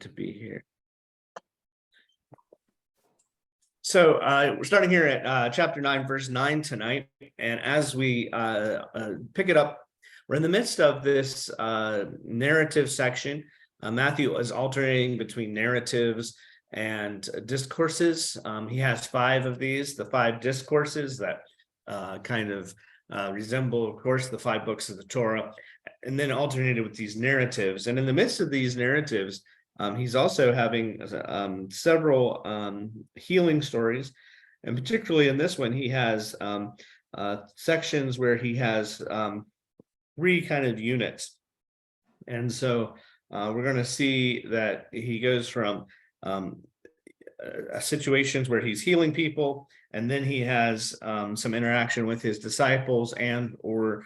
to be here. So we're starting here at chapter 9, verse 9 tonight. And as we pick it up, we're in the midst of this narrative section. Matthew is alternating between narratives and discourses. He has 5 of these, the 5 discourses that kind of resemble, of course, the 5 books of the Torah, and then alternated with these narratives. And in the midst of these narratives, he's also having several healing stories, and particularly in this one, he has sections where he has 3 kind of units. And so we're going to see that he goes from situations where he's healing people, and then he has some interaction with his disciples and or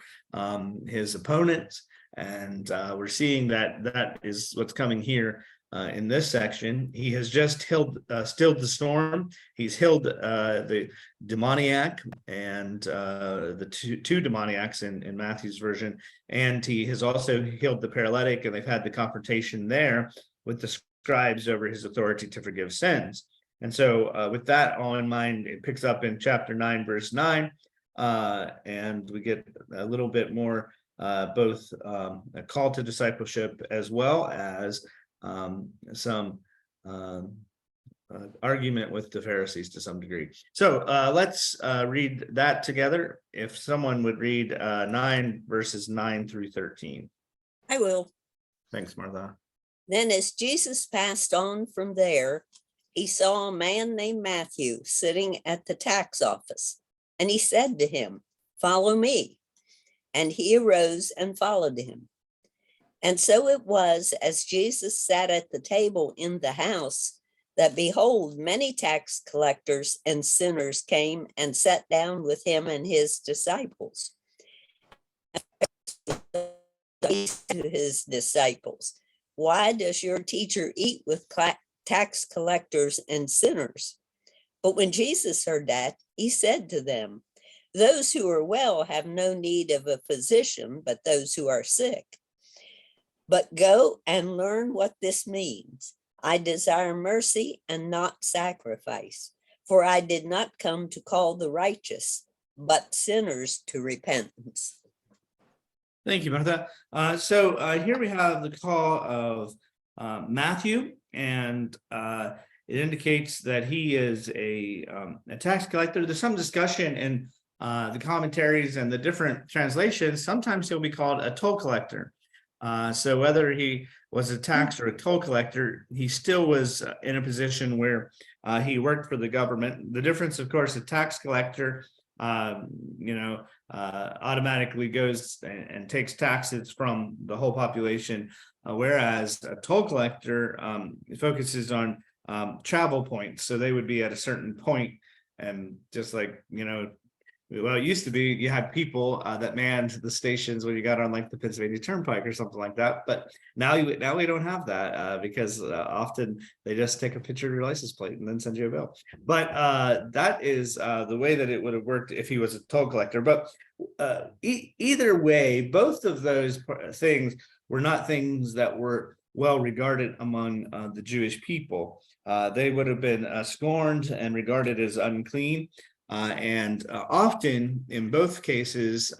his opponents. And we're seeing that is what's coming here. In this section, he has just stilled the storm. He's healed the demoniac and the two demoniacs in Matthew's version, and he has also healed the paralytic, and they've had the confrontation there with the scribes over his authority to forgive sins. And so with that all in mind, it picks up in chapter 9, verse 9, and we get a little bit more both a call to discipleship as well as some argument with the Pharisees to some degree. So let's read that together. If someone would read 9 verses 9 through 13. I will. Thanks, Martha. Then as Jesus passed on from there, he saw a man named Matthew sitting at the tax office, and he said to him, "Follow me." And he arose and followed him. And so it was, as Jesus sat at the table in the house, that behold, many tax collectors and sinners came and sat down with him and his disciples. To his disciples, "Why does your teacher eat with tax collectors and sinners?" But when Jesus heard that, he said to them, "Those who are well have no need of a physician, but those who are sick. But go and learn what this means. I desire mercy and not sacrifice, for I did not come to call the righteous, but sinners to repentance." Thank you, Martha. So here we have the call of Matthew, and it indicates that he is a tax collector. There's some discussion in the commentaries and the different translations. Sometimes he'll be called a toll collector. So whether he was a tax or a toll collector, he still was in a position where he worked for the government. The difference, of course, a tax collector, automatically goes and takes taxes from the whole population, whereas a toll collector focuses on travel points. So they would be at a certain point, and just like, well, it used to be you had people that manned the stations when you got on like the Pennsylvania Turnpike or something like that. But now we don't have that because often they just take a picture of your license plate and then send you a bill. But that is the way that it would have worked if he was a toll collector. But either way, both of those things were not things that were well regarded among the Jewish people. They would have been scorned and regarded as unclean. And often, in both cases,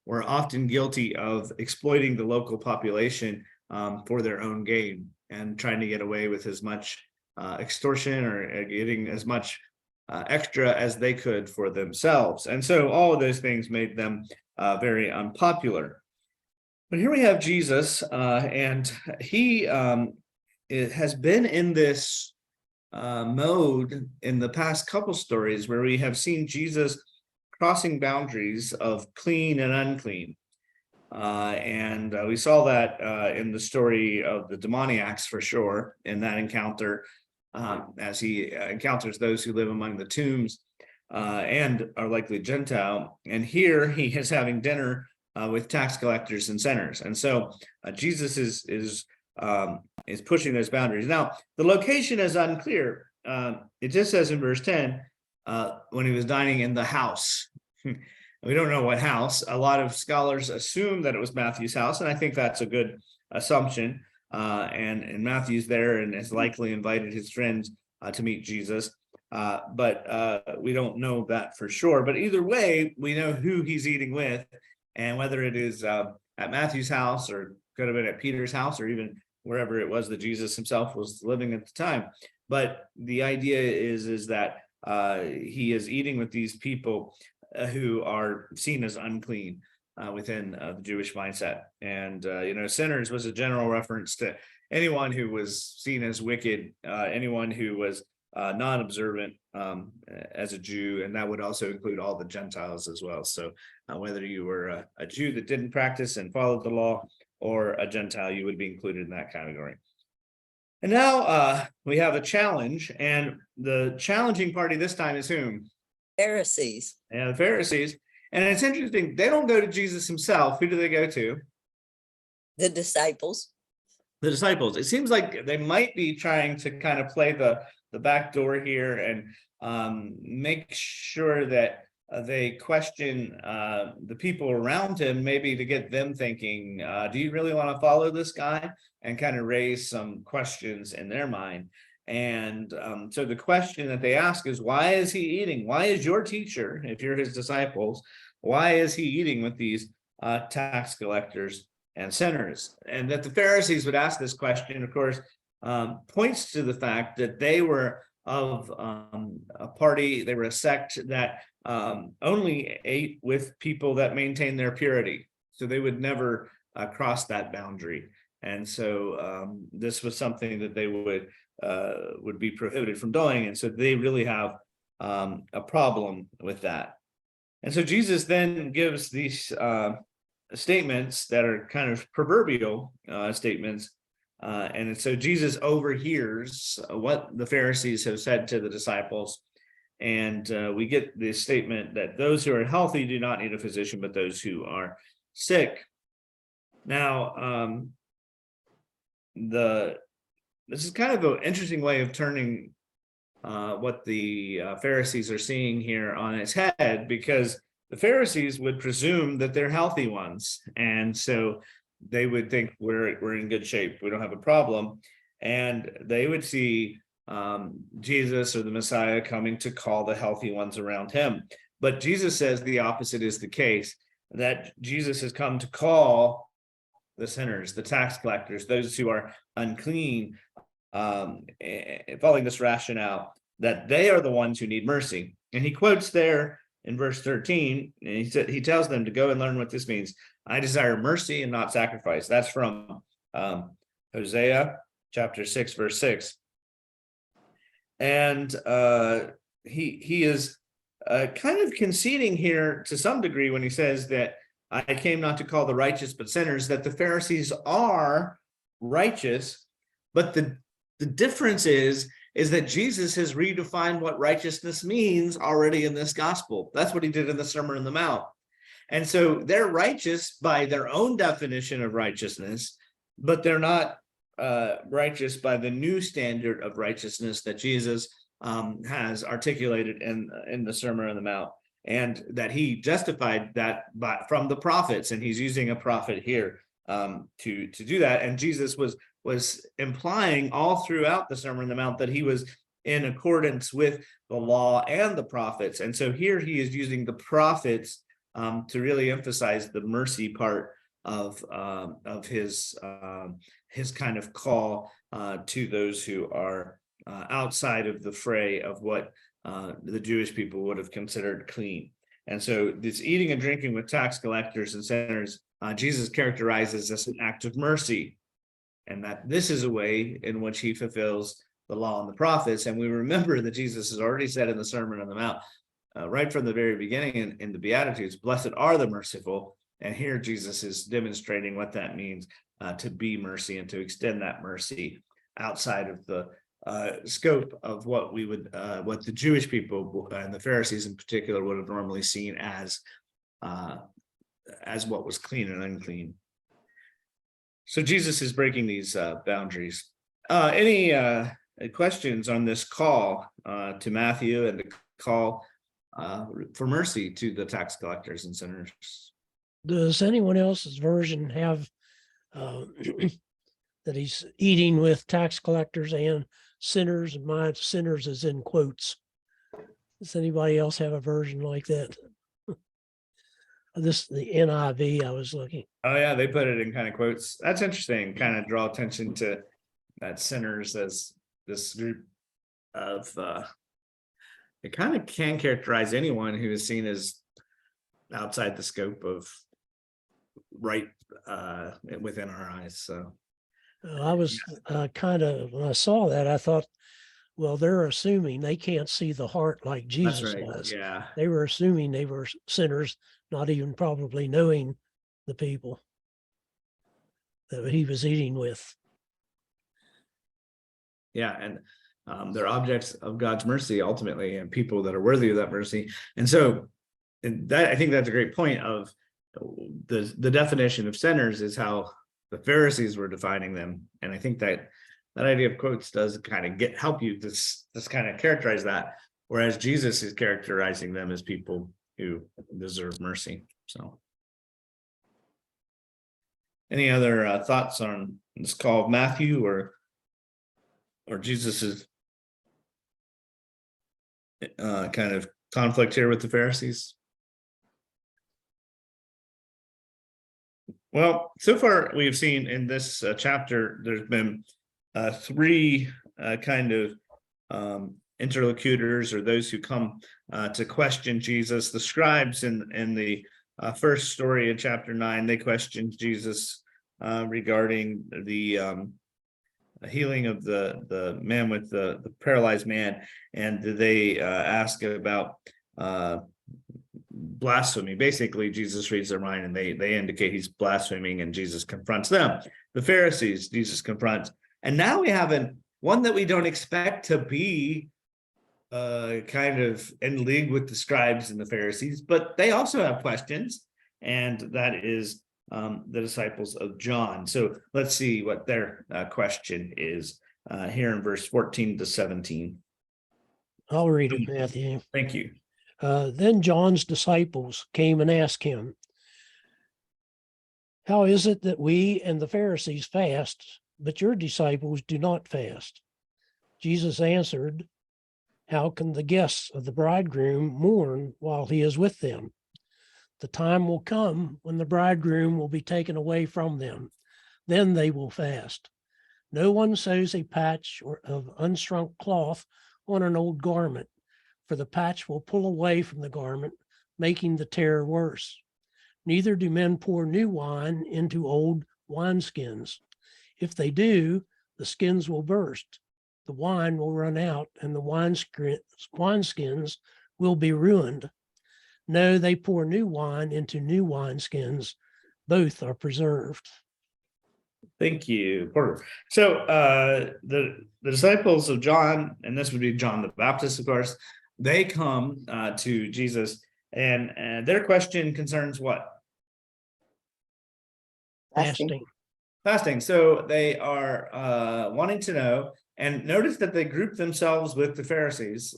were often guilty of exploiting the local population for their own gain and trying to get away with as much extortion or getting as much extra as they could for themselves. And so all of those things made them very unpopular. But here we have Jesus, and he has been in this mode in the past couple stories where we have seen Jesus crossing boundaries of clean and unclean. And we saw that in the story of the demoniacs for sure, in that encounter, as he encounters those who live among the tombs and are likely Gentile. And here he is having dinner with tax collectors and sinners. And so Jesus is pushing those boundaries. Now, the location is unclear. It just says in verse 10, when he was dining in the house. We don't know what house. A lot of scholars assume that it was Matthew's house, and I think that's a good assumption. and Matthew's there and has likely invited his friends to meet Jesus. But we don't know that for sure. But either way, we know who he's eating with, and whether it is at Matthew's house, or could have been at Peter's house, or even wherever it was that Jesus himself was living at the time. But the idea is that he is eating with these people who are seen as unclean within the Jewish mindset. And sinners was a general reference to anyone who was seen as wicked, anyone who was non-observant as a Jew, and that would also include all the Gentiles as well. So whether you were a Jew that didn't practice and followed the law, or a Gentile, you would be included in that category. And now we have a challenge, and the challenging party this time is whom? Pharisees. Yeah, the Pharisees. And it's interesting, they don't go to Jesus himself. Who do they go to? The disciples. The disciples. It seems like they might be trying to kind of play the back door here and make sure that they question the people around him, maybe to get them thinking, do you really want to follow this guy? And kind of raise some questions in their mind. And so the question that they ask is, why is he eating? Why is your teacher, if you're his disciples, why is he eating with these tax collectors and sinners? And that the Pharisees would ask this question, of course, points to the fact that they were of a party, they were a sect that only ate with people that maintained their purity. So they would never cross that boundary. And so this was something that they would be prohibited from doing. And so they really have a problem with that. And so Jesus then gives these statements that are kind of proverbial statements. And so Jesus overhears what the Pharisees have said to the disciples. And we get this statement that those who are healthy do not need a physician, but those who are sick. Now, this is kind of an interesting way of turning what the Pharisees are seeing here on its head, because the Pharisees would presume that they're healthy ones, and so they would think we're in good shape, we don't have a problem, and they would see Jesus or the Messiah coming to call the healthy ones around him. But Jesus says the opposite is the case, that Jesus has come to call the sinners, the tax collectors, those who are unclean, following this rationale that they are the ones who need mercy. And he quotes there in verse 13, and he tells them to go and learn what this means. I desire mercy and not sacrifice. That's from Hosea chapter 6, verse 6. And he is kind of conceding here to some degree when he says that I came not to call the righteous but sinners, that the Pharisees are righteous, but the difference is that Jesus has redefined what righteousness means already in this gospel. That's what he did in the Sermon on the Mount. And so they're righteous by their own definition of righteousness, but they're not righteous by the new standard of righteousness that Jesus has articulated in the Sermon on the Mount, and that he justified that from the prophets. And he's using a prophet here to do that. And Jesus was implying all throughout the Sermon on the Mount that he was in accordance with the law and the prophets. And so here he is using the prophets to really emphasize the mercy part of his kind of call to those who are outside of the fray of what the Jewish people would have considered clean. And so this eating and drinking with tax collectors and sinners, Jesus characterizes as an act of mercy, and that this is a way in which he fulfills the law and the prophets. And we remember that Jesus has already said in the Sermon on the Mount, right from the very beginning in the Beatitudes, blessed are the merciful. And here Jesus is demonstrating what that means to be mercy and to extend that mercy outside of the scope of what we would, what the Jewish people and the Pharisees in particular would have normally seen as what was clean and unclean. So Jesus is breaking these boundaries. Any questions on this call to Matthew and the call for mercy to the tax collectors and sinners? Does anyone else's version have that he's eating with tax collectors and sinners, and my sinners is in quotes. Does anybody else have a version like that? This the NIV I was looking. Oh yeah, they put it in kind of quotes. That's interesting. Kind of draw attention to that sinners as this group of it kind of can characterize anyone who is seen as outside the scope of right within our eyes. So I was kind of, when I saw that, I thought, well, they're assuming they can't see the heart like that's Jesus right. was. Yeah. They were assuming they were sinners, not even probably knowing the people that he was eating with. Yeah, and they're objects of God's mercy ultimately, and people that are worthy of that mercy. And so, and that I think that's a great point of the definition of sinners is how the Pharisees were defining them. And I think that idea of quotes does kind of help you this kind of characterize that, whereas Jesus is characterizing them as people who deserve mercy. So, any other thoughts on this call of Matthew or Jesus's kind of conflict here with the Pharisees? Well, so far we've seen in this chapter, there's been three kind of interlocutors, or those who come to question Jesus. The scribes in the first story in chapter 9, they questioned Jesus regarding the healing of the man with the paralyzed man, and they ask about blasphemy. Basically, Jesus reads their mind, and they indicate he's blaspheming, and Jesus confronts them. The Pharisees, Jesus confronts, and now we have one that we don't expect to be kind of in league with the scribes and the Pharisees, but they also have questions, and that is the disciples of John. So let's see what their question is here in verse 14 to 17. I'll read it, Matthew. Thank you. Then John's disciples came and asked him, "How is it that we and the Pharisees fast, but your disciples do not fast?" Jesus answered, "How can the guests of the bridegroom mourn while he is with them? The time will come when the bridegroom will be taken away from them. Then they will fast. No one sews a patch of unshrunk cloth on an old garment, for the patch will pull away from the garment, making the tear worse. Neither do men pour new wine into old wineskins. If they do, the skins will burst, the wine will run out, and the wineskins will be ruined. No, they pour new wine into new wineskins. Both are preserved." Thank you, Porter. So the disciples of John, and this would be John the Baptist, of course, they come to Jesus, and their question concerns what? Fasting. So they are wanting to know, and notice that they group themselves with the Pharisees.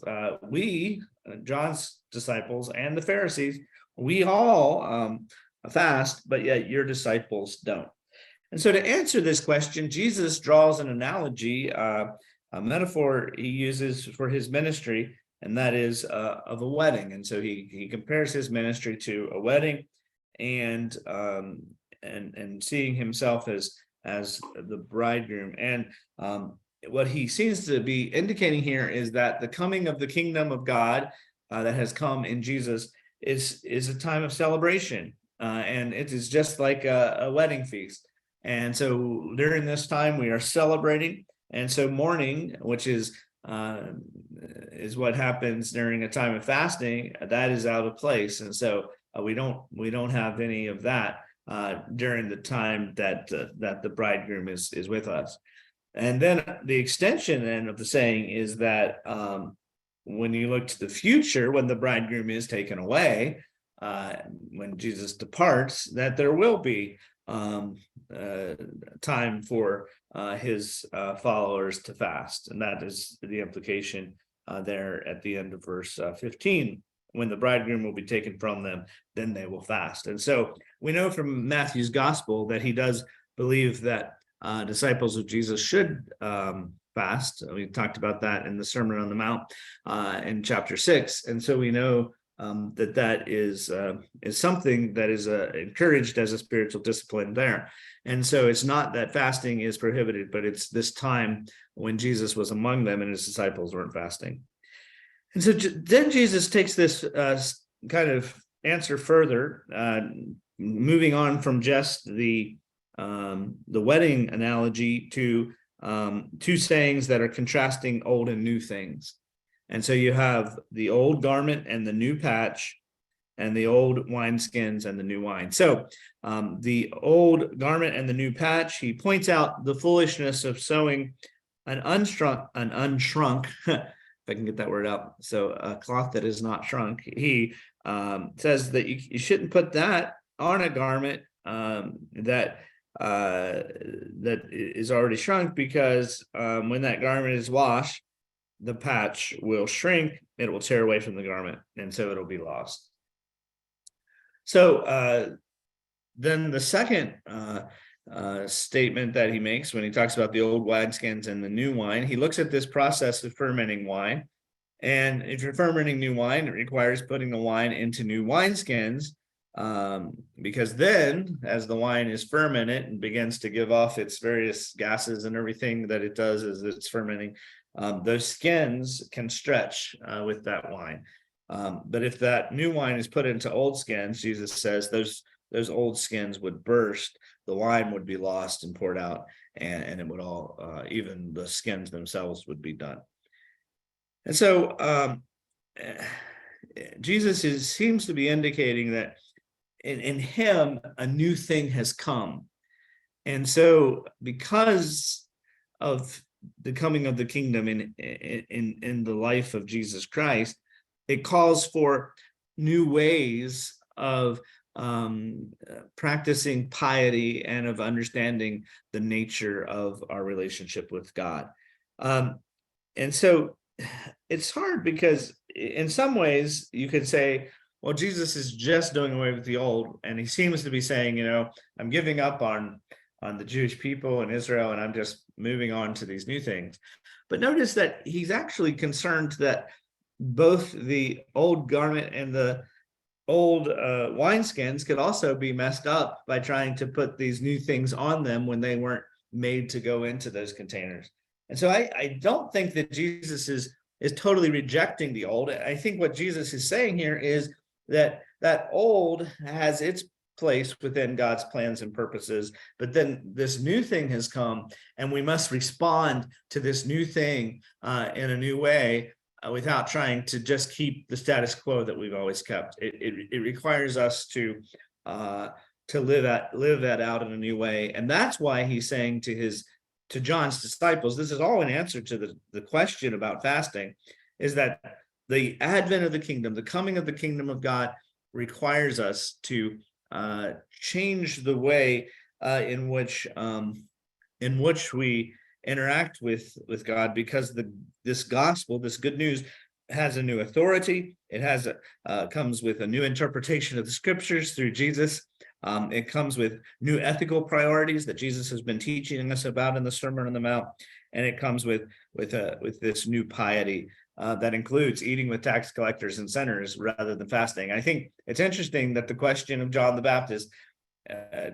John's disciples and the Pharisees, we all fast, but yet your disciples don't. And so to answer this question, Jesus draws an analogy, a metaphor he uses for his ministry, and that is of a wedding. And so he compares his ministry to a wedding, and seeing himself as the bridegroom. And what he seems to be indicating here is that the coming of the kingdom of God that has come in Jesus is a time of celebration, and it is just like a wedding feast. And so during this time we are celebrating, and so mourning, which is what happens during a time of fasting, that is out of place. And so we don't have any of that during the time that the bridegroom is with us. And then the extension then of the saying is that when you look to the future, when the bridegroom is taken away, when Jesus departs, that there will be time for his followers to fast. And that is the implication there at the end of verse 15. When the bridegroom will be taken from them, then they will fast. And so we know from Matthew's gospel that he does believe that disciples of Jesus should fast. We talked about that in the Sermon on the Mount in chapter 6, and so we know that is something that is encouraged as a spiritual discipline there. And so it's not that fasting is prohibited, but it's this time when Jesus was among them and his disciples weren't fasting. And so then Jesus takes this kind of answer further, moving on from just the wedding analogy to two sayings that are contrasting old and new things. And so you have the old garment and the new patch, and the old wineskins and the new wine. So the old garment and the new patch, he points out the foolishness of sewing an unshrunk, if I can get that word out, so a cloth that is not shrunk. He says that you shouldn't put that on a garment that is already shrunk, because when that garment is washed, the patch will shrink, it will tear away from the garment, and so it'll be lost. So then the second statement that he makes when he talks about the old wineskins and the new wine, he looks at this process of fermenting wine. And if you're fermenting new wine, it requires putting the wine into new wineskins, because then as the wine is fermented and begins to give off its various gases and everything that it does as it's fermenting, those skins can stretch with that wine. But if that new wine is put into old skins, Jesus says those old skins would burst, the wine would be lost and poured out, and it would all, even the skins themselves would be done. And so Jesus seems to be indicating that in him, a new thing has come. And so because of the coming of the kingdom in the life of Jesus Christ, it calls for new ways of practicing piety and of understanding the nature of our relationship with God. And so it's hard, because in some ways you could say, well, Jesus is just doing away with the old, and he seems to be saying, I'm giving up on the Jewish people and Israel, and I'm just moving on to these new things. But notice that he's actually concerned that both the old garment and the old wineskins could also be messed up by trying to put these new things on them when they weren't made to go into those containers. And so I don't think that Jesus is totally rejecting the old. I think what Jesus is saying here is that old has its place within God's plans and purposes, but then this new thing has come, and we must respond to this new thing in a new way, without trying to just keep the status quo that we've always kept. It requires us to live that out in a new way, and that's why he's saying to John's disciples, this is all an answer to the question about fasting, is that the advent of the kingdom, the coming of the kingdom of God, requires us to change the way in which we interact with God, because this gospel, this good news, has a new authority. It has comes with a new interpretation of the scriptures through Jesus. It comes with new ethical priorities that Jesus has been teaching us about in the Sermon on the Mount, and it comes with this new piety that includes eating with tax collectors and sinners rather than fasting. I think it's interesting that the question of John the Baptist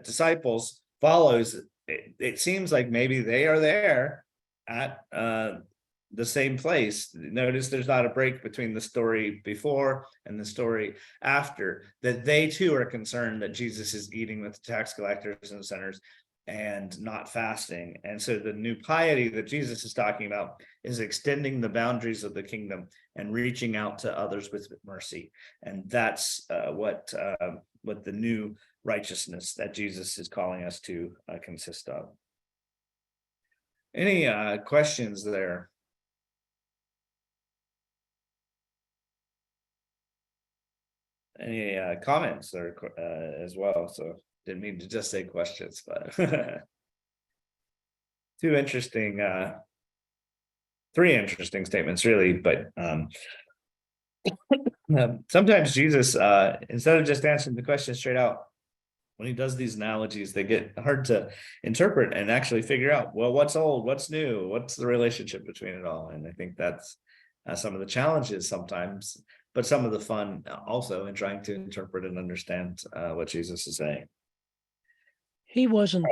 disciples follows. It seems like maybe they are there at the same place. Notice there's not a break between the story before and the story after, that they too are concerned that Jesus is eating with tax collectors and sinners and not fasting. And so the new piety that Jesus is talking about is extending the boundaries of the kingdom and reaching out to others with mercy. And that's what the new righteousness that Jesus is calling us to consist of. Any questions there? Any comments or as well? So didn't mean to just say questions, but three interesting statements really. But sometimes Jesus, instead of just answering the question straight out, when he does these analogies, they get hard to interpret and actually figure out, well, what's old, what's new, what's the relationship between it all. And I think that's some of the challenges sometimes, but some of the fun also in trying to interpret and understand what Jesus is saying. He wasn't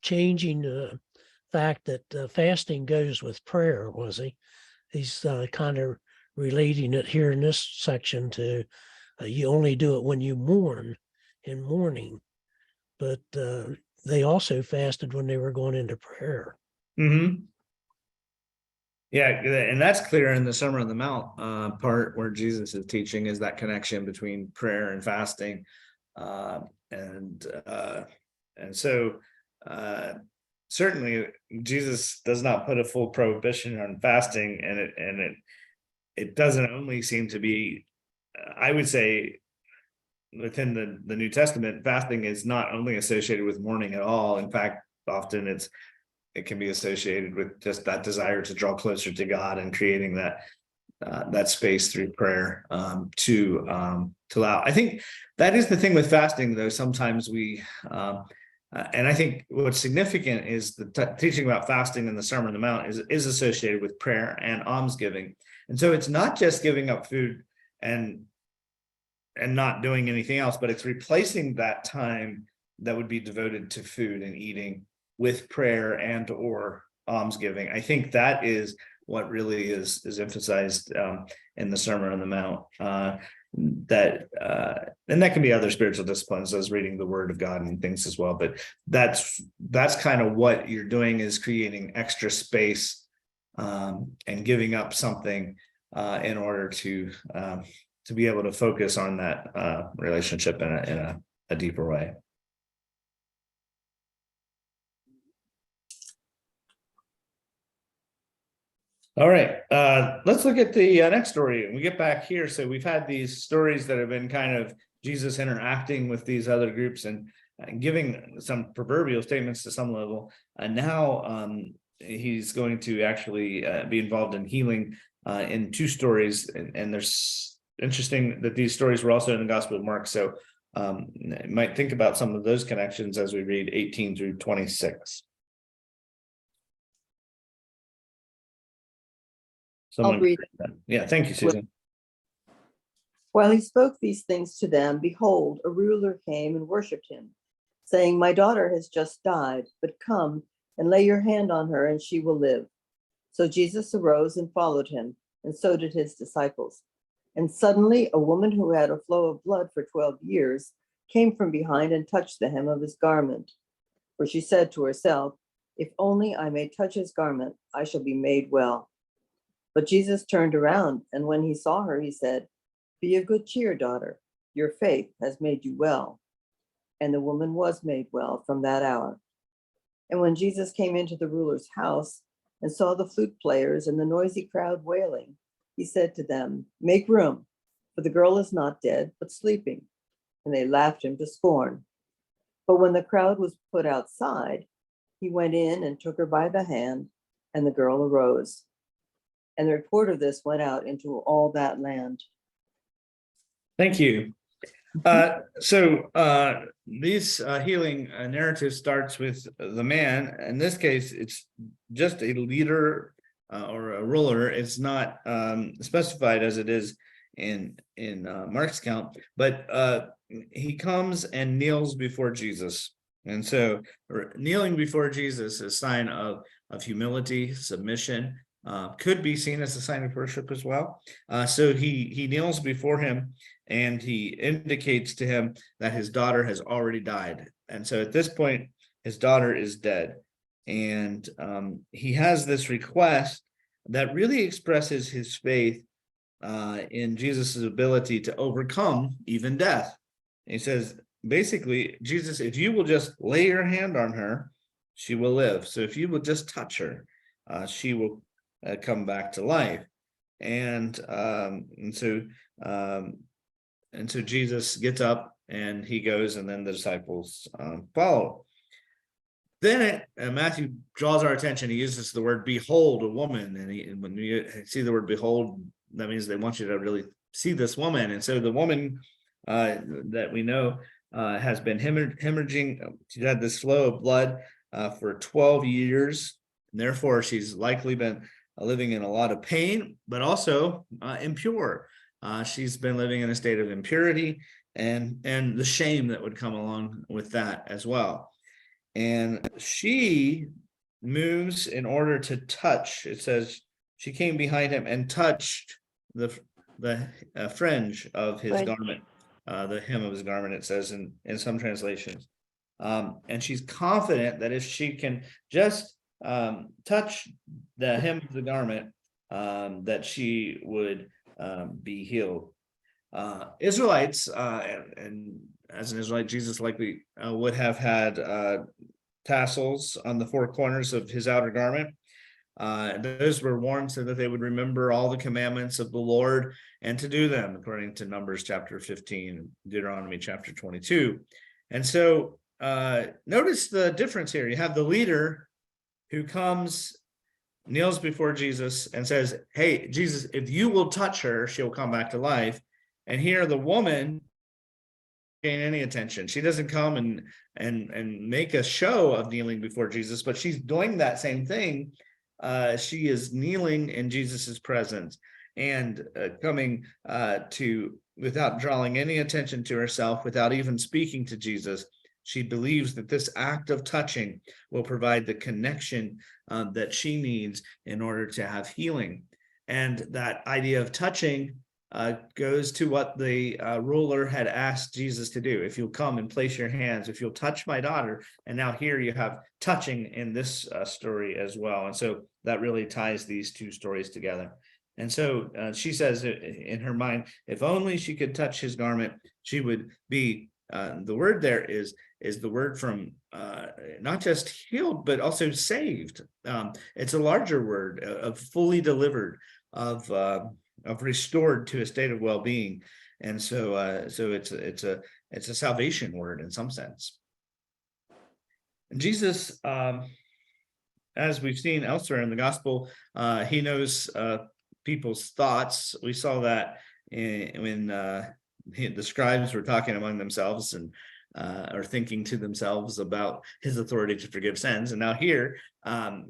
changing the fact that fasting goes with prayer, was he? He's kind of relating it here in this section to you only do it when you mourn in mourning, but they also fasted when they were going into prayer. Mm-hmm. Yeah, and that's clear in the Sermon on the Mount part where Jesus is teaching, is that connection between prayer and fasting, and so certainly Jesus does not put a full prohibition on fasting, and it doesn't only seem to be, I would say, within the New Testament, fasting is not only associated with mourning at all. In fact, often it can be associated with just that desire to draw closer to God and creating that space through prayer to allow. I think that is the thing with fasting, though. Sometimes we and I think what's significant is the teaching about fasting in the Sermon on the Mount is associated with prayer and almsgiving. And so it's not just giving up food and not doing anything else, but it's replacing that time that would be devoted to food and eating with prayer and or almsgiving. I think that is what really is emphasized in the Sermon on the Mount. And that can be other spiritual disciplines, as reading the Word of God and things as well. But that's kind of what you're doing, is creating extra space and giving up something in order to be able to focus on that relationship in a deeper way. All right, let's look at the next story. We get back here. So we've had these stories that have been kind of Jesus interacting with these other groups and giving some proverbial statements to some level. And now he's going to actually be involved in healing in two stories. And there's interesting that these stories were also in the Gospel of Mark. So you might think about some of those connections as we read 18 through 26. I'll read it. Yeah, thank you, Susan. While he spoke these things to them, behold, a ruler came and worshipped him, saying, "My daughter has just died, but come and lay your hand on her, and she will live." So Jesus arose and followed him, and so did his disciples. And suddenly a woman who had a flow of blood for 12 years came from behind and touched the hem of his garment. For she said to herself, "If only I may touch his garment, I shall be made well." But Jesus turned around, and when he saw her, he said, "Be of good cheer, daughter. Your faith has made you well." And the woman was made well from that hour. And when Jesus came into the ruler's house and saw the flute players and the noisy crowd wailing, he said to them, "Make room, for the girl is not dead, but sleeping." And they laughed him to scorn. But when the crowd was put outside, he went in and took her by the hand, and the girl arose. And the report of this went out into all that land. Thank you. So this healing narrative starts with the man. In this case, it's just a leader or a ruler. It's not specified as it is in Mark's account, but he comes and kneels before Jesus. And so kneeling before Jesus is a sign of humility, submission. Could be seen as a sign of worship as well. So he kneels before him and he indicates to him that his daughter has already died. And so at this point, his daughter is dead. And he has this request that really expresses his faith in Jesus's ability to overcome even death. He says, basically, Jesus, if you will just lay your hand on her, she will live. So if you will just touch her, she will come back to life. And so Jesus gets up and he goes, and then the disciples follow. Then Matthew draws our attention. He uses the word "behold" a woman, and when you see the word "behold," that means they want you to really see this woman. And so the woman that we know has been hemorrhaging. She's had this flow of blood for 12 years. And therefore, she's likely been living in a lot of pain, but also impure. She's been living in a state of impurity and the shame that would come along with that as well. And she moves in order to touch. It says she came behind him and touched the fringe of his Right. garment, the hem of his garment, it says in some translations. And she's confident that if she can just touch the hem of the garment, that she would be healed. Israelites, and as an Israelite, Jesus likely would have had tassels on the four corners of his outer garment. Those were worn so that they would remember all the commandments of the Lord and to do them, according to Numbers chapter 15, Deuteronomy chapter 22. And so notice the difference here. You have the leader who comes, kneels before Jesus and says, hey, Jesus, if you will touch her, she'll come back to life. And here the woman gain any attention. She doesn't come and make a show of kneeling before Jesus, but she's doing that same thing. She is kneeling in Jesus's presence and coming to, without drawing any attention to herself, without even speaking to Jesus. She believes that this act of touching will provide the connection that she needs in order to have healing. And that idea of touching goes to what the ruler had asked Jesus to do. If you'll come and place your hands, if you'll touch my daughter. And now here you have touching in this story as well. And so that really ties these two stories together. And so she says in her mind, if only she could touch his garment, she would be, the word there is the word from not just healed, but also saved. It's a larger word of fully delivered, of restored to a state of well-being. And so it's a salvation word in some sense. And Jesus, as we've seen elsewhere in the gospel, he knows people's thoughts. We saw that when the scribes were talking among themselves and are thinking to themselves about his authority to forgive sins. And now here,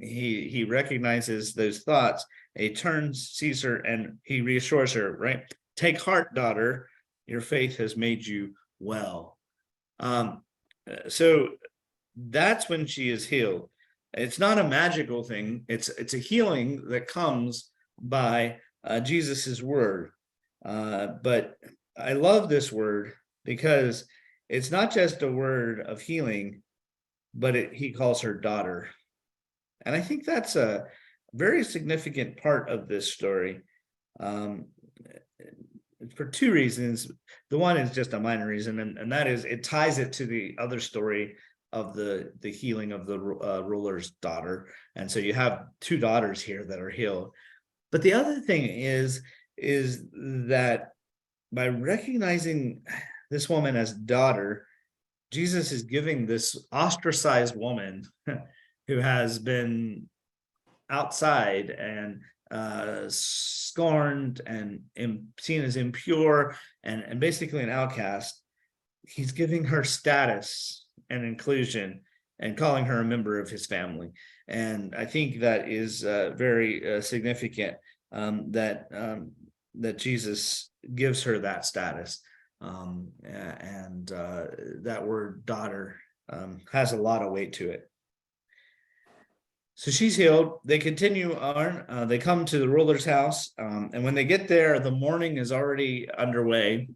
he recognizes those thoughts. He turns, sees her, and he reassures her, right? Take heart, daughter, your faith has made you well. So that's when she is healed. It's not a magical thing. It's a healing that comes by Jesus's word. But I love this word because it's not just a word of healing, but he calls her daughter. And I think that's a very significant part of this story, for two reasons. The one is just a minor reason, and that is it ties it to the other story of the healing of the ruler's daughter. And so you have two daughters here that are healed. But the other thing is that by recognizing this woman as daughter, Jesus is giving this ostracized woman who has been outside and scorned and seen as impure and basically an outcast, he's giving her status and inclusion and calling her a member of his family. And I think that is very significant, that Jesus gives her that status. And that word daughter has a lot of weight to it. So she's healed. They continue on. They come to the ruler's house. And when they get there, the mourning is already underway.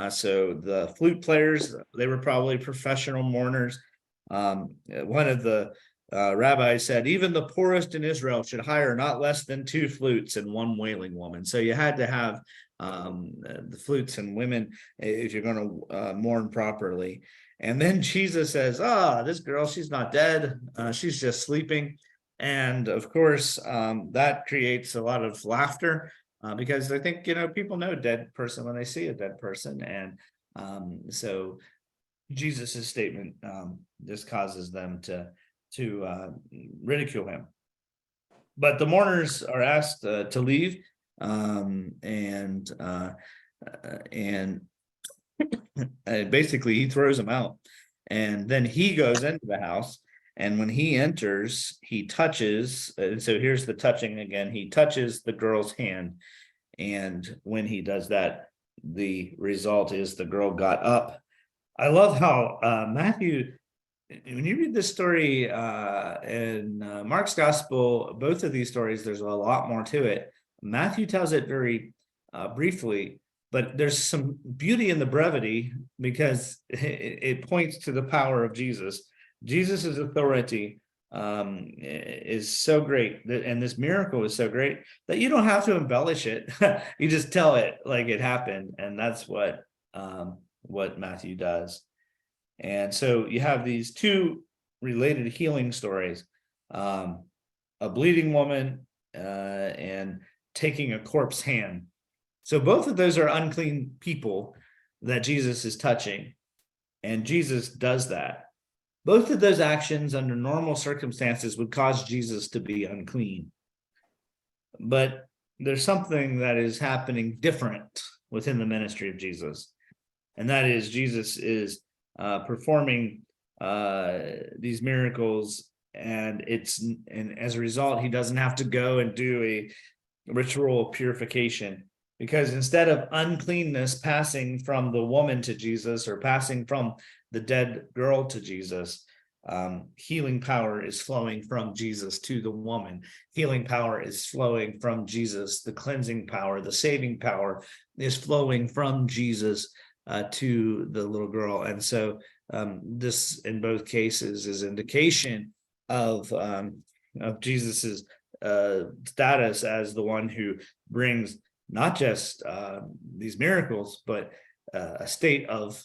So the flute players, they were probably professional mourners. One of the rabbis said, even the poorest in Israel should hire not less than 2 flutes and 1 wailing woman. So you had to have the flutes and women if you're going to mourn properly. And then Jesus says, this girl, she's not dead. She's just sleeping. And of course, that creates a lot of laughter because I think, people know a dead person when they see a dead person. And so Jesus's statement just causes them to ridicule him. But the mourners are asked to leave, and Basically, he throws him out. And then he goes into the house. And when he enters, he touches. And so here's the touching again. He touches the girl's hand. And when he does that, the result is the girl got up. I love how Matthew, when you read this story in Mark's gospel, both of these stories, there's a lot more to it. Matthew tells it very briefly, but there's some beauty in the brevity because it points to the power of Jesus. Jesus's authority is so great and this miracle is so great that you don't have to embellish it. You just tell it like it happened, and that's what Matthew does. And so you have these two related healing stories, a bleeding woman and taking a corpse hand. So both of those are unclean people that Jesus is touching, and Jesus does that. Both of those actions under normal circumstances would cause Jesus to be unclean. But there's something that is happening different within the ministry of Jesus. And that is Jesus is performing these miracles, and as a result, he doesn't have to go and do a ritual purification, because instead of uncleanness passing from the woman to Jesus or passing from the dead girl to Jesus, healing power is flowing from Jesus to the woman. Healing power is flowing from Jesus. The cleansing power, the saving power is flowing from Jesus to the little girl. And so this, in both cases, is indication of Jesus's status as the one who brings not just these miracles, but a state of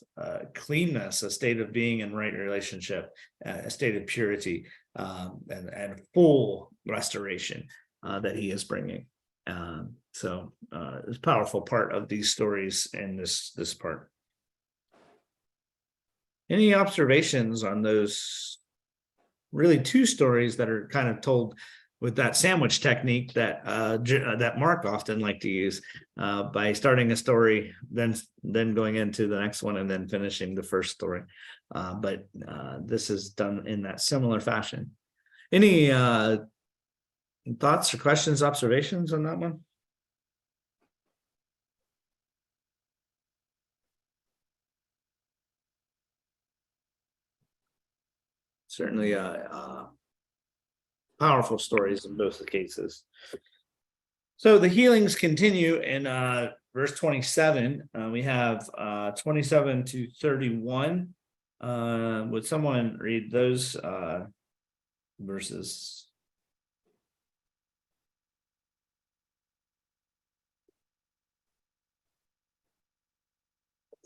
cleanness, a state of being in right relationship, a state of purity, and full restoration that he is bringing. So it's a powerful part of these stories in this part. Any observations on those really two stories that are kind of told with that sandwich technique that that Mark often liked to use, by starting a story, then going into the next one, and then finishing the first story. But this is done in that similar fashion. Any thoughts or questions, observations on that one? Certainly powerful stories in both the cases. So the healings continue in verse 27. We have 27 to 31. Would someone read those verses?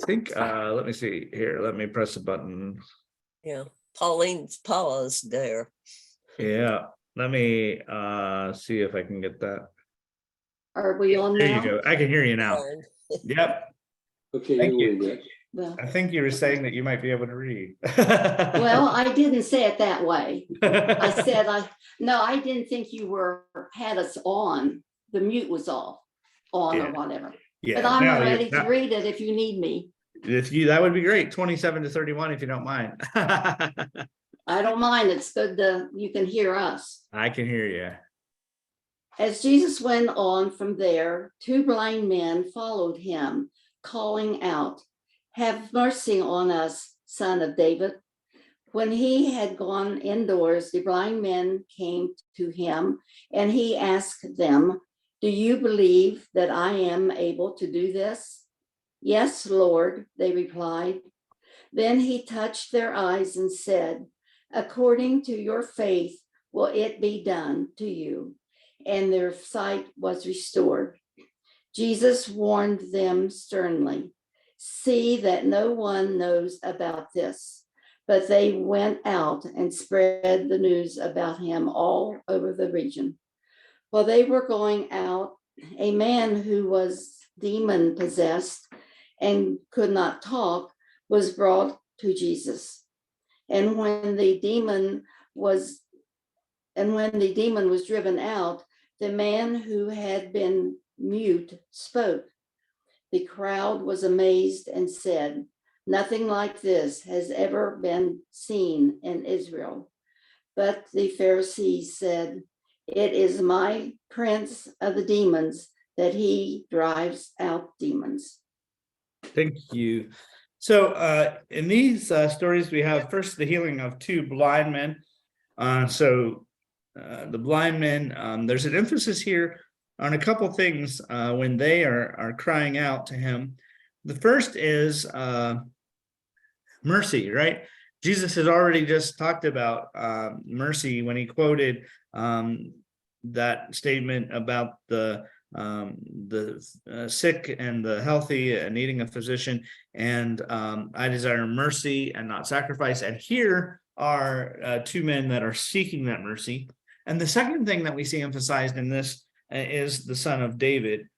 I think, let me see here. Let me press a button. Yeah, Paula's there. Yeah, let me see if I can get that. Are we on There now? you go. I can hear you now. Fine. Yep. Okay, Thank you you. read it. Well, I think you were saying that you might be able to read. well, I didn't say it that way. I said, I didn't think you had us on. The mute was off, on Yeah. or whatever. Yeah, But I'm now ready to now- read it if you need me. If you, that would be great. 27 to 31, if you don't mind. I don't mind. It's good you can hear us. I can hear you. As Jesus went on from there, two blind men followed him, calling out, "Have mercy on us, Son of David." When he had gone indoors, the blind men came to him, and he asked them, "Do you believe that I am able to do this?" "Yes, Lord," they replied. Then he touched their eyes and said, "According to your faith will it be done to you." And their sight was restored. Jesus warned them sternly, "See that no one knows about this." But they went out and spread the news about him all over the region. While they were going out, a man who was demon possessed and could not talk was brought to Jesus. And when the demon was driven out, the man who had been mute spoke. The crowd was amazed and said, "Nothing like this has ever been seen in Israel." But the Pharisees said, "It is my prince of the demons that he drives out demons." Thank you. So in these stories, we have first the healing of two blind men. The blind men, there's an emphasis here on a couple things when they are crying out to him. The first is mercy, right? Jesus has already just talked about mercy when he quoted that statement about the sick and the healthy and needing a physician, and I desire mercy and not sacrifice. And here are two men that are seeking that mercy. And the second thing that we see emphasized in this is the Son of David,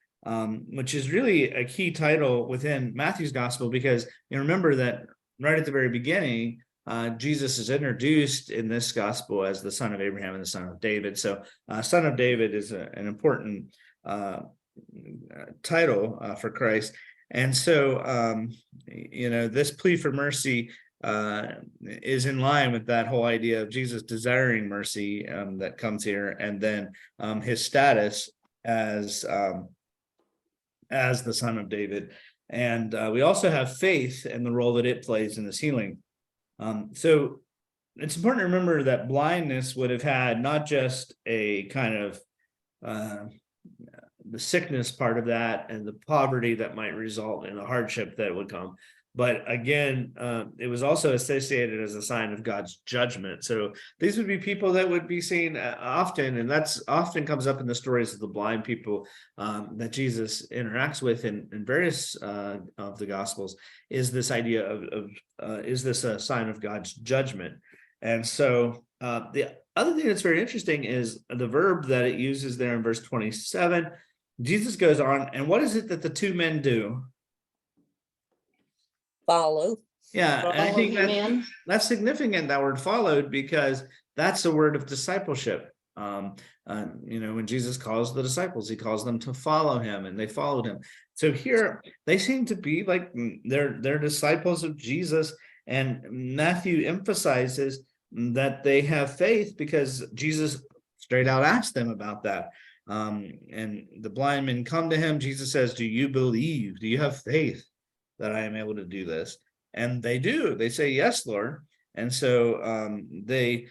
which is really a key title within Matthew's gospel, because you remember that right at the very beginning, Jesus is introduced in this gospel as the son of Abraham and the son of David. So son of David is an important title for Christ. And so, this plea for mercy is in line with that whole idea of Jesus desiring mercy that comes here, and then his status as the son of David. And we also have faith and the role that it plays in this healing. So it's important to remember that blindness would have had not just a kind of the sickness part of that and the poverty that might result in the hardship that would come, but again, it was also associated as a sign of God's judgment. So these would be people that would be seen often, and that's often comes up in the stories of the blind people that Jesus interacts with in various of the Gospels, is this idea of is this a sign of God's judgment? And so the other thing that's very interesting is the verb that it uses there in verse 27. Jesus goes on, and what is it that the two men do? Follow. Yeah, and I Follow think him in. that's significant, that word followed, because that's a word of discipleship. When Jesus calls the disciples, he calls them to follow him, and they followed him. So here they seem to be like they're disciples of Jesus, and Matthew emphasizes that they have faith because Jesus straight out asked them about that. And the blind men come to him. Jesus says, "Do you believe? Do you have faith that I am able to do this?" And they do. They say, "Yes, Lord." And so they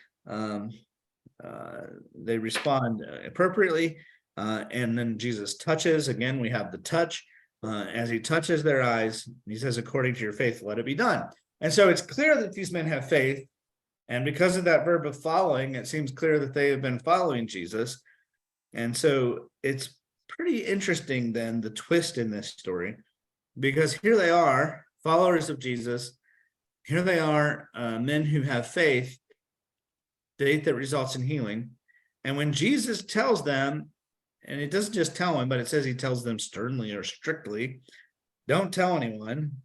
respond appropriately. And then Jesus touches. Again, we have the touch. As he touches their eyes, he says, "According to your faith, let it be done." And so it's clear that these men have faith. And because of that verb of following, it seems clear that they have been following Jesus. And so it's pretty interesting then, the twist in this story, because here they are, followers of Jesus. Here they are, men who have faith that results in healing. And when Jesus tells them, and it doesn't just tell them, but it says he tells them sternly or strictly, "Don't tell anyone."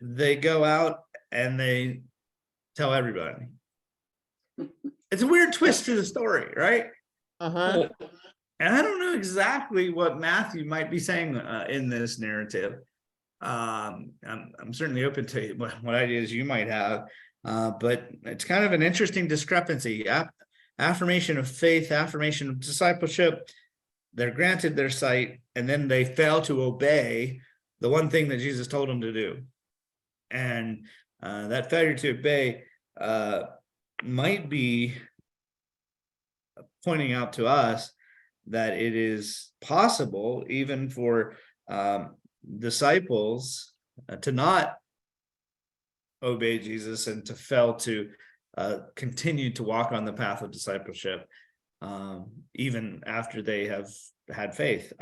They go out and they tell everybody. It's a weird twist to the story, right? Uh-huh. And I don't know exactly what Matthew might be saying in this narrative. I'm certainly open to what ideas you might have, but it's kind of an interesting discrepancy. Affirmation of faith, affirmation of discipleship. They're granted their sight, and then they fail to obey the one thing that Jesus told them to do. And that failure to obey might be pointing out to us that it is possible even for disciples to not obey Jesus and to fail to continue to walk on the path of discipleship even after they have had faith.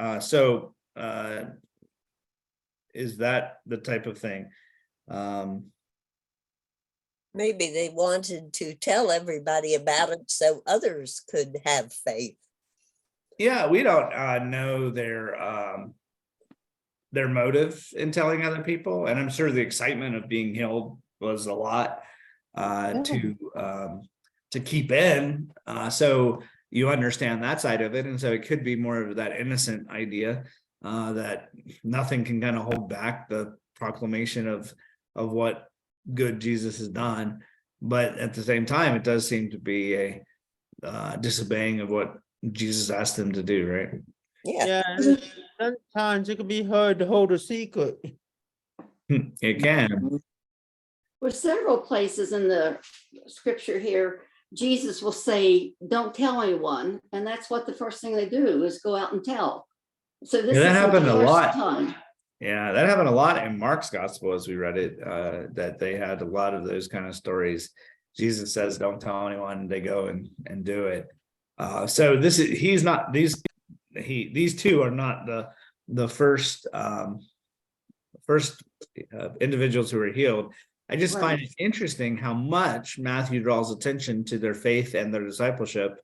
Is that the type of thing? Maybe they wanted to tell everybody about it so others could have faith. Yeah, we don't know their motive in telling other people, and I'm sure the excitement of being healed was a lot to keep in. So you understand that side of it, and so it could be more of that innocent idea. that nothing can kind of hold back the proclamation of what good Jesus has done. But at the same time, it does seem to be a disobeying of what Jesus asked them to do, right? Yeah. Yeah, and sometimes it can be hard to hold a secret. It can. Well, several places in the scripture here, Jesus will say, "Don't tell anyone," and that's what the first thing they do is go out and tell. So this Yeah, that isn't happened the a first lot. time. Yeah, that happened a lot in Mark's gospel as we read it, that they had a lot of those kind of stories. Jesus says, don't tell anyone, they go and do it. So these two are not the first individuals who were healed. I just find it interesting how much Matthew draws attention to their faith and their discipleship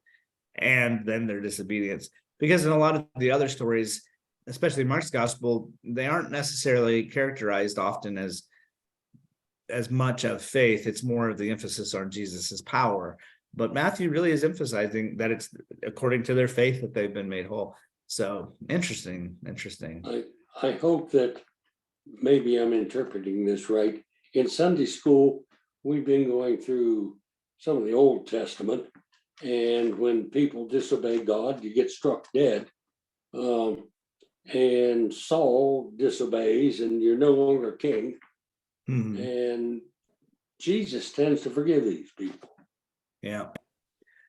and then their disobedience. Because in a lot of the other stories, especially Mark's gospel, they aren't necessarily characterized often as much of faith. It's more of the emphasis on Jesus's power. But Matthew really is emphasizing that it's according to their faith that they've been made whole. So interesting. I hope that maybe I'm interpreting this right. In Sunday school, we've been going through some of the Old Testament, and when people disobey God, you get struck dead. And Saul disobeys, and you're no longer king. Mhm. And Jesus tends to forgive these people. Yeah.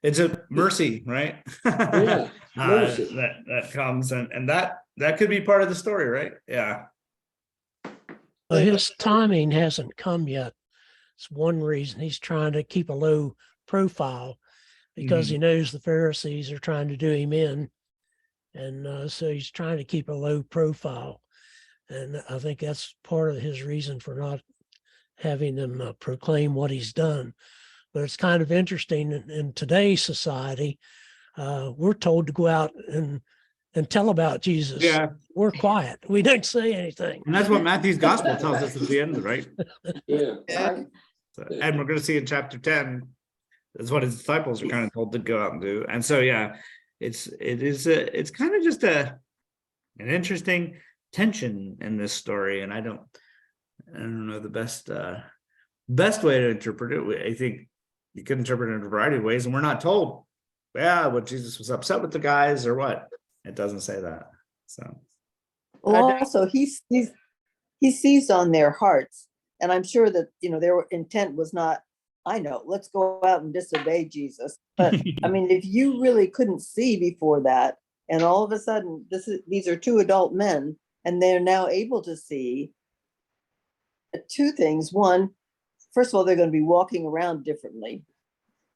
It's a mercy, right? Yeah, mercy. That comes and that could be part of the story, right? Yeah. But his timing hasn't come yet. It's one reason he's trying to keep a low profile because he knows the Pharisees are trying to do him in. And so he's trying to keep a low profile. And I think that's part of his reason for not having them proclaim what he's done. But it's kind of interesting in today's society, we're told to go out and tell about Jesus. Yeah. We're quiet. We don't say anything. And that's what Matthew's gospel tells us at the end, right? Yeah. Right? So, and we're going to see in chapter 10, that's what his disciples are kind of told to go out and do. And so, yeah, it's kind of just an interesting tension in this story. And I don't know the best way to interpret it. I think you could interpret it in a variety of ways, and we're not told, what Jesus was upset with the guys or what. It doesn't say that. So, Well, also he sees on their hearts, and I'm sure that their intent was not, I know, let's go out and disobey Jesus. But I mean, if you really couldn't see before that, and all of a sudden these are two adult men, and they're now able to see two things. One, first of all, they're going to be walking around differently.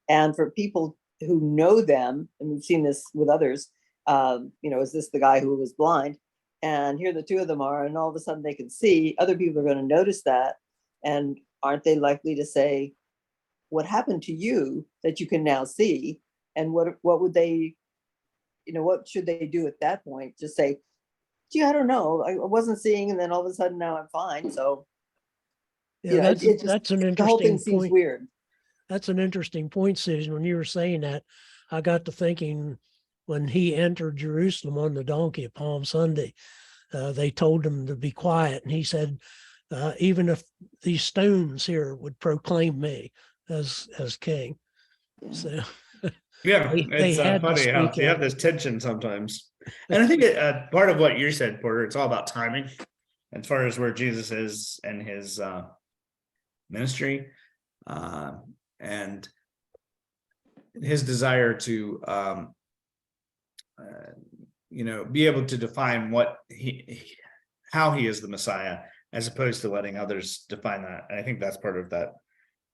And for people who know them, and we've seen this with others, is this the guy who was blind? And here the two of them are, and all of a sudden they can see. Other people are going to notice that. And aren't they likely to say, what happened to you that you can now see? And what would they, what should they do at that point? Just say, gee, I don't know. I wasn't seeing, and then all of a sudden now I'm fine. So Yeah, that's an interesting the whole thing seems point. weird. That's an interesting point, Susan. When you were saying that, I got to thinking when he entered Jerusalem on the donkey of Palm Sunday, they told him to be quiet. And he said, even if these stones here would proclaim me as king. So yeah, They it's had to funny how speak you have out. this tension sometimes. And I think part of what you said, Porter, it's all about timing as far as where Jesus is and his ministry. And his desire to be able to define how he is the Messiah, as opposed to letting others define that. And I think that's part of that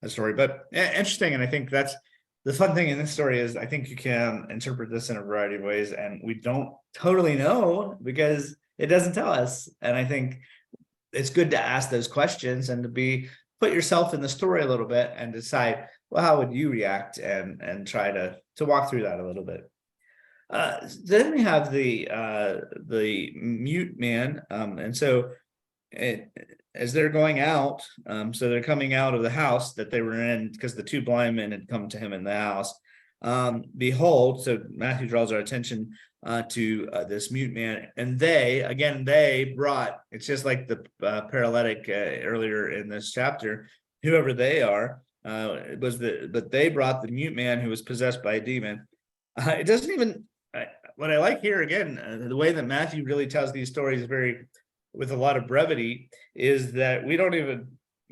story. But interesting, and I think that's the fun thing in this story is I think you can interpret this in a variety of ways, and we don't totally know because it doesn't tell us. And I think it's good to ask those questions and to put yourself in the story a little bit and decide, well, how would you react, and try to walk through that a little bit. Then we have the mute man, and so as they're going out, so they're coming out of the house that they were in because the two blind men had come to him in the house. behold, so Matthew draws our attention to this mute man, and they brought, it's just like the paralytic earlier in this chapter, whoever they are, but they brought the mute man who was possessed by a demon. It doesn't even, what I like here again, the way that Matthew really tells these stories with a lot of brevity, is that we don't even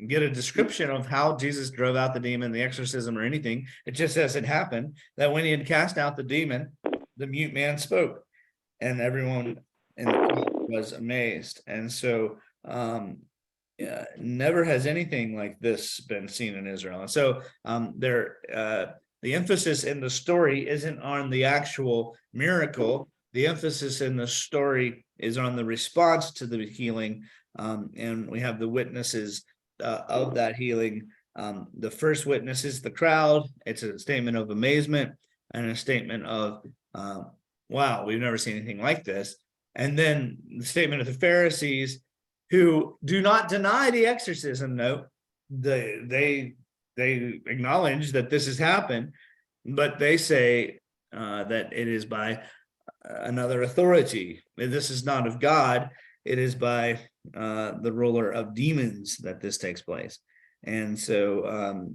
get a description of how Jesus drove out the demon, the exorcism, or anything. It just says it happened that when he had cast out the demon, the mute man spoke, and everyone in the crowd was amazed. And so never has anything like this been seen in Israel. And so the emphasis in the story isn't on the actual miracle. The emphasis in the story is on the response to the healing. And we have the witnesses of that healing. The first witness is the crowd. It's a statement of amazement and a statement of, wow, we've never seen anything like this. And then the statement of the Pharisees, who do not deny the exorcism. No, they acknowledge that this has happened, but they say that it is by another authority. This is not of God. It is by the ruler of demons that this takes place. And so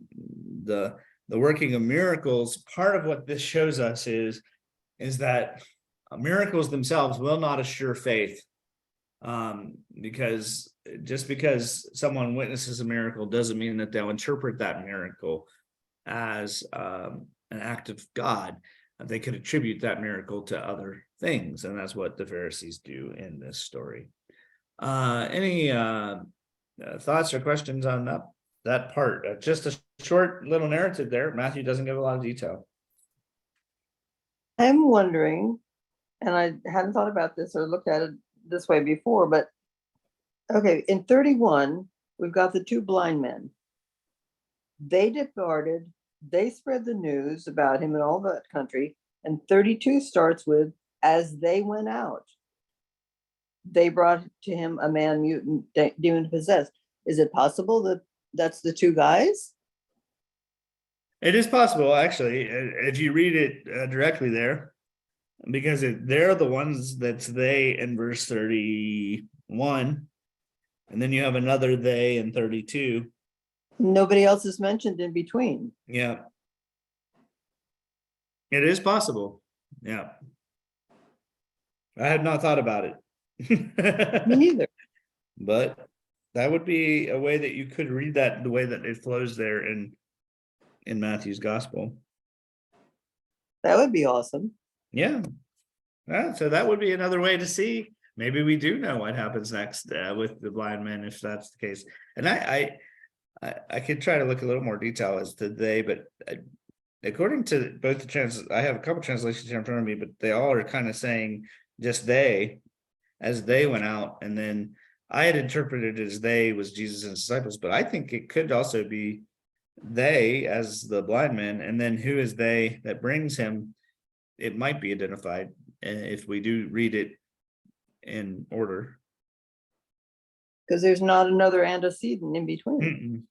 the working of miracles, part of what this shows us is that miracles themselves will not assure faith, because just because someone witnesses a miracle doesn't mean that they'll interpret that miracle as an act of God. They could attribute that miracle to other things, and that's what the Pharisees do in this story. Any thoughts or questions on that part? Just a short little narrative there. Matthew doesn't give a lot of detail. I'm wondering, and I hadn't thought about this or looked at it this way before, but okay, in 31, we've got the two blind men. They departed, they spread the news about him in all that country, and 32 starts with, as they went out, they brought to him a man mutant, demon possessed. Is it possible that that's the two guys? It is possible, actually, if you read it directly there, because they're the ones that's they in verse 31, and then you have another they in 32. Nobody else is mentioned in between. Yeah. It is possible. Yeah. I had not thought about Me it. neither. But that would be a way that you could read that, the way that it flows there in Matthew's gospel. That would be awesome. Yeah. So that would be another way to see. Maybe we do know what happens next with the blind men, if that's the case. And I could try to look a little more detail as to they, but according to both the I have a couple translations here in front of me, but they all are kind of saying just they, as they went out. And then I had interpreted it as they was Jesus and his disciples, but I think it could also be they as the blind men, and then who is they that brings him. It might be identified if we do read it in order. Because there's not another antecedent in between.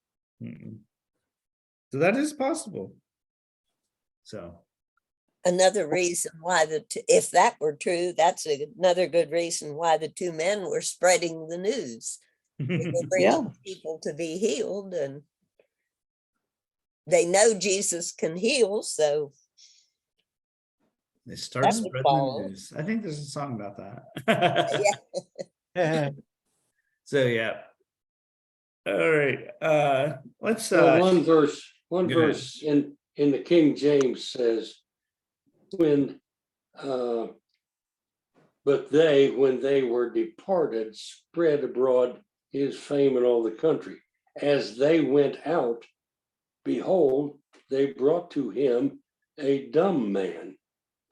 So that is possible. So Another reason why if that were true, that's another good reason why the two men were spreading the news. They were bringing people to be healed, and they know Jesus can heal, so they start That would spreading follow. the news. I think there's a song about that. yeah. So yeah. All right. Let's Well, one go ahead. verse in the King James says, but they, when they were departed, spread abroad his fame in all the country. As they went out, behold, they brought to him a dumb man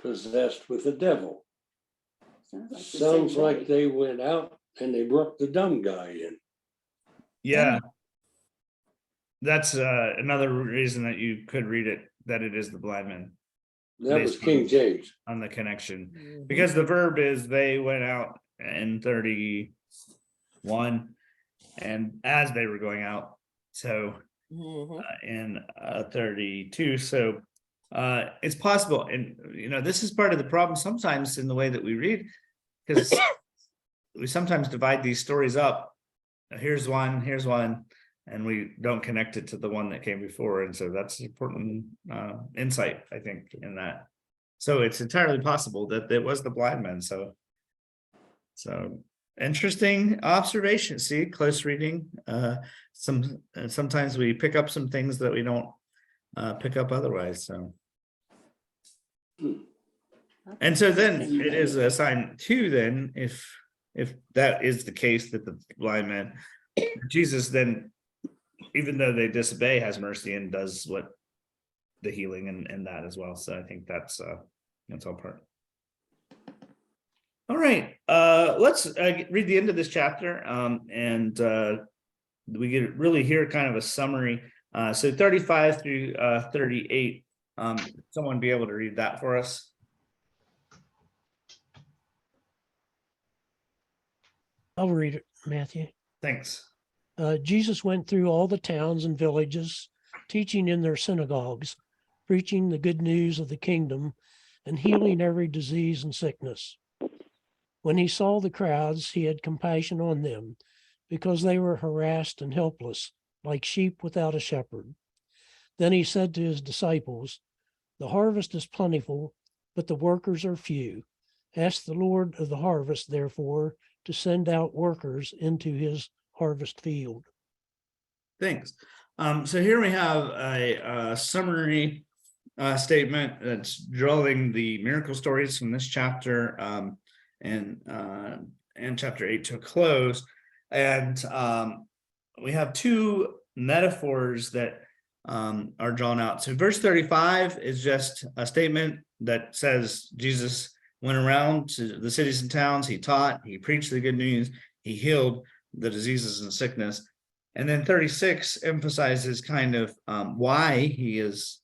possessed with a devil. Sounds like they went out and they brought the dumb guy in. Yeah. That's another reason that you could read it, that it is the blind men. That was Based King James. on the connection, Mhm. because the verb is they went out in 31 and as they were going out, so Mhm. in 32, so it's possible. And, this is part of the problem sometimes in the way that we read, because we sometimes divide these stories up. Here's one, and we don't connect it to the one that came before. And so that's important insight, I think, in that. So it's entirely possible that it was the blind men. So interesting observation. See, close reading. Sometimes we pick up some things that we don't pick up otherwise. So. And so then it is a sign too, then, if that is the case, that the blind man, Jesus then, even though they disobey, has mercy and does what the healing and that as well. So I think that's all part. All right, let's read the end of this chapter, and we get really hear kind of a summary. So 35 through 38. Someone be able to read that for us? I'll read it, Matthew. Thanks. Jesus went through all the towns and villages, teaching in their synagogues, preaching the good news of the kingdom, and healing every disease and sickness. When he saw the crowds, he had compassion on them, because they were harassed and helpless, like sheep without a shepherd. Then he said to his disciples, "The harvest is plentiful, but the workers are few. Ask the Lord of the harvest, therefore, to send out workers into his harvest field." Thanks. So here we have a summary statement that's drawing the miracle stories from this chapter and chapter 8 to a close. And we have two metaphors that are drawn out. So verse 35 is just a statement that says Jesus went around to the cities and towns. He taught, he preached the good news, he healed the diseases and sickness. And then 36 emphasizes kind of why he is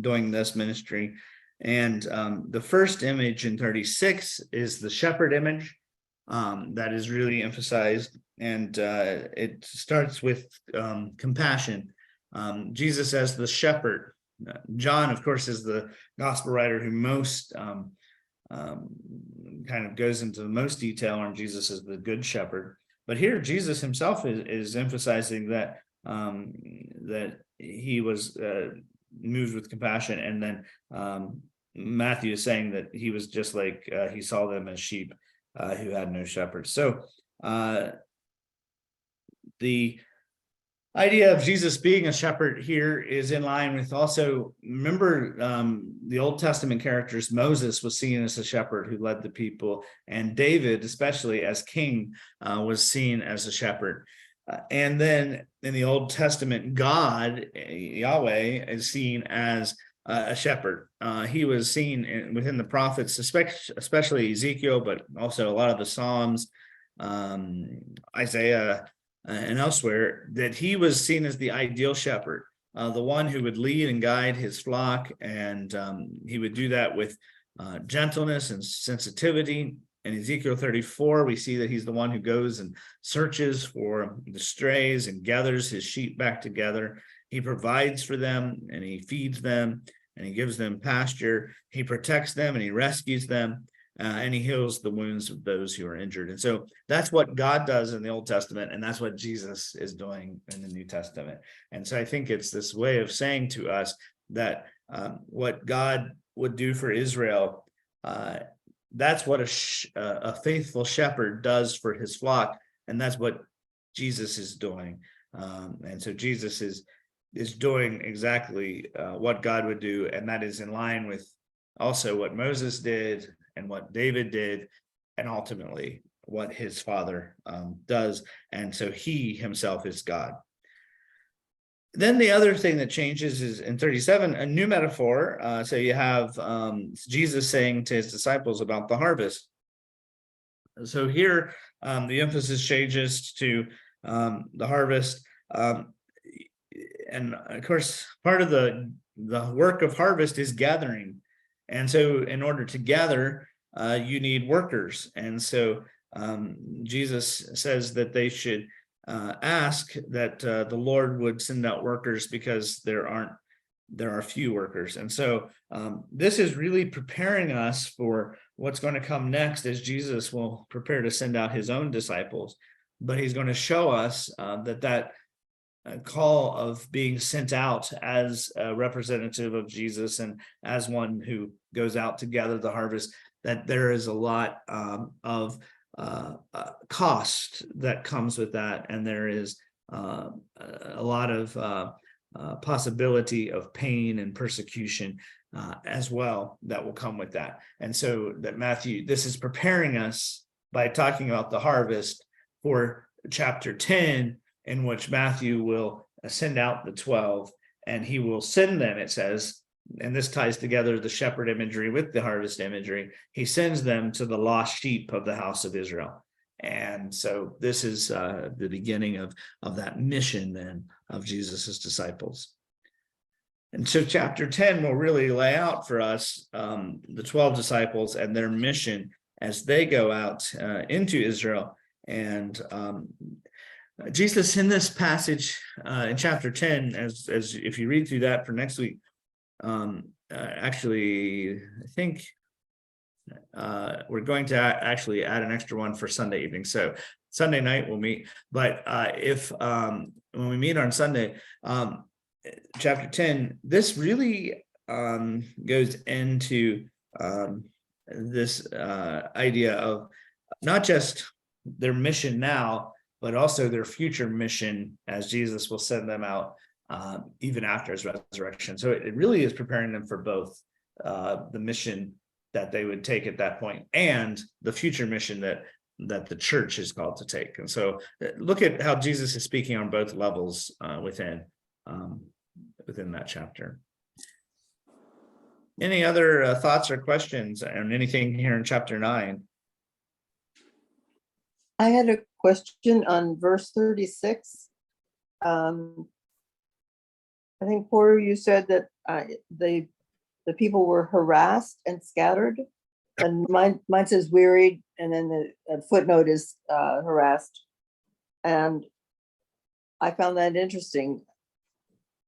doing this ministry. And the first image in 36 is the shepherd image that is really emphasized. And it starts with compassion. Jesus as the shepherd. John, of course, is the gospel writer who most kind of goes into the most detail on Jesus as the good shepherd. But here, Jesus himself is emphasizing that that he was moved with compassion, and then Matthew is saying that he was just like he saw them as sheep who had no shepherd. So the idea of Jesus being a shepherd here is in line with also, remember the Old Testament characters. Moses was seen as a shepherd who led the people, and David, especially as king, was seen as a shepherd. And then in the Old Testament, God, Yahweh, is seen as a shepherd. He was seen within the prophets, especially Ezekiel, but also a lot of the Psalms, Isaiah, and elsewhere, that he was seen as the ideal shepherd, the one who would lead and guide his flock, and he would do that with gentleness and sensitivity. In Ezekiel 34, we see that he's the one who goes and searches for the strays and gathers his sheep back together. He provides for them, and he feeds them, and he gives them pasture. He protects them, and he rescues them. And he heals the wounds of those who are injured. And so that's what God does in the Old Testament, and that's what Jesus is doing in the New Testament. And so I think it's this way of saying to us that what God would do for Israel, that's what a faithful shepherd does for his flock, and that's what Jesus is doing. And so Jesus is doing exactly what God would do, and that is in line with also what Moses did, and what David did, and ultimately what his father does. And so he himself is God. Then the other thing that changes is in 37, a new metaphor. So you have Jesus saying to his disciples about the harvest. So here the emphasis changes to the harvest. And of course, part of the work of harvest is gathering. And so in order to gather, you need workers. And so Jesus says that they should ask that the Lord would send out workers, because there aren't there are few workers. And so this is really preparing us for what's going to come next, as Jesus will prepare to send out his own disciples. But he's going to show us that call of being sent out as a representative of Jesus and as one who goes out to gather the harvest, that there is a lot of cost that comes with that. And there is a lot of possibility of pain and persecution as well that will come with that. And so that Matthew, this is preparing us by talking about the harvest for chapter 10, in which Matthew will send out the 12, and he will send them, it says, and this ties together the shepherd imagery with the harvest imagery. He sends them to the lost sheep of the house of Israel. And so this is the beginning of that mission then of Jesus's disciples. And so chapter 10 will really lay out for us the 12 disciples and their mission as they go out into Israel. And Jesus in this passage in chapter 10, as if you read through that for next week, actually, I think we're going to actually add an extra one for Sunday evening. So Sunday night we'll meet, but if when we meet on Sunday, chapter 10, this really goes into this idea of not just their mission now, but also their future mission as Jesus will send them out even after his resurrection. So it really is preparing them for both the mission that they would take at that point and the future mission that the church is called to take. And so look at how Jesus is speaking on both levels within that chapter. Any other thoughts or questions on anything here in chapter 9? I had a question on verse 36. I think, Porter, you said that the people were harassed and scattered, and mine says wearied, and then the footnote is harassed. And I found that interesting.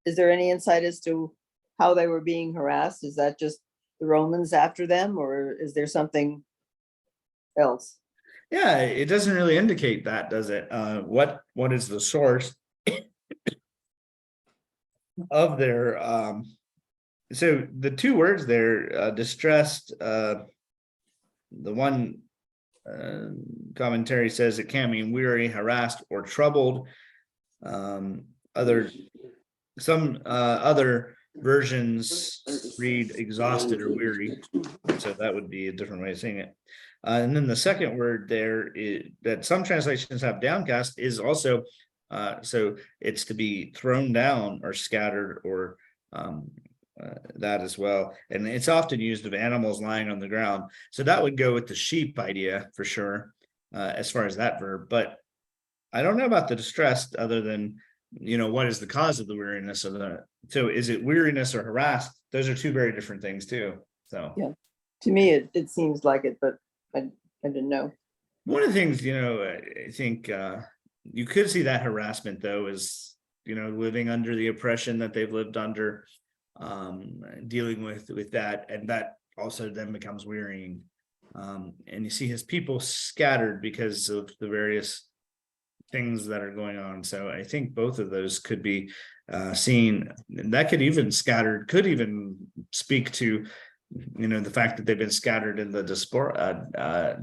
Is there any insight as to how they were being harassed? Is that just the Romans after them, or is there something else? Yeah, it doesn't really indicate that, does it? What is the source of their so the two words there, distressed, the one commentary says it can mean weary, harassed, or troubled. Some other versions read exhausted or weary, so that would be a different way of saying it. And then the second word there that some translations have downcast is also so it's to be thrown down or scattered or that as well. And it's often used of animals lying on the ground. So that would go with the sheep idea for sure, as far as that verb. But I don't know about the distressed other than, what is the cause of the weariness of the, so is it weariness or harassed? Those are two very different things too. So Yeah, to me, it seems like it, but I didn't know. one of the things, I think you could see that harassment though is, living under the oppression that they've lived under, dealing with that, and that also then becomes wearying. And you see his people scattered because of the various things that are going on. So I think both of those could be seen, and that could even speak to the fact that they've been scattered in the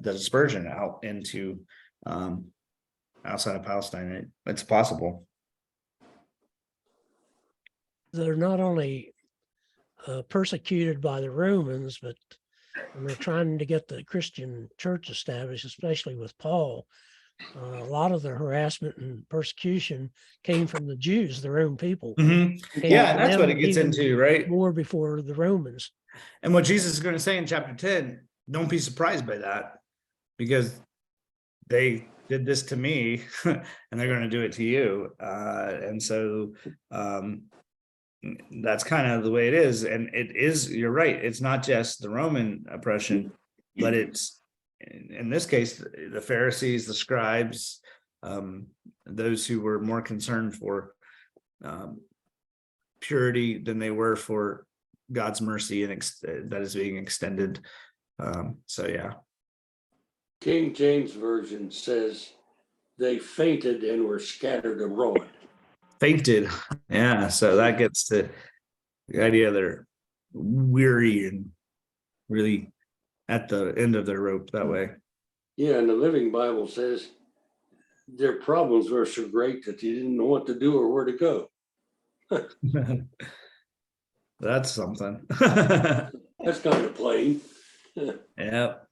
dispersion out into outside of Palestine. It's possible. They're not only persecuted by the Romans, but when they're trying to get the Christian church established, especially with Paul, a lot of the harassment and persecution came from the Jews, their own people. Mhm. Came Yeah, from that's them what it gets even into, right? more before the Romans. And what Jesus is going to say in chapter 10, don't be surprised by that, because they did this to me and they're going to do it to you. And so that's kind of the way it is. And it is, you're right, it's not just the Roman oppression, but it's, in this case, the Pharisees, the scribes, those who were more concerned for purity than they were for God's mercy and that is being extended. So yeah. King James Version says they fainted and were scattered abroad. Fainted. Yeah, so that gets to the idea they're weary and really at the end of their rope that way. Yeah, and the Living Bible says their problems were so great that they didn't know what to do or where to go. That's something. That's kind of plain. Yep.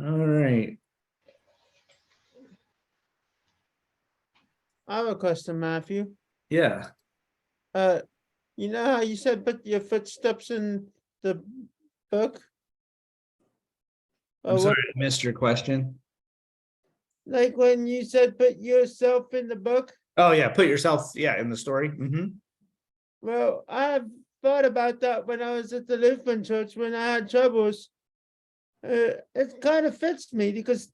All right. I have a question, Matthew. Yeah. You know how you said put your footsteps in the book? I'm Or sorry, what- I missed your question. Like when you said put yourself in the book? Oh yeah, put yourself in the story. Well, I've thought about that when I was at the Lutheran church when I had troubles. It kind of fits me because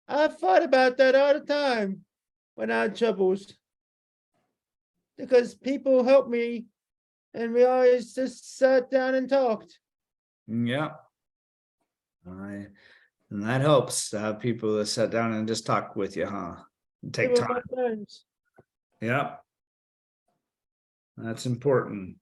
I thought about that all the time when I had troubles. Because people helped me and we always just sat down and talked. Yeah. And that helps to have people that sit down and just talk with you, huh? And They take were my time. friends. Yep. That's important.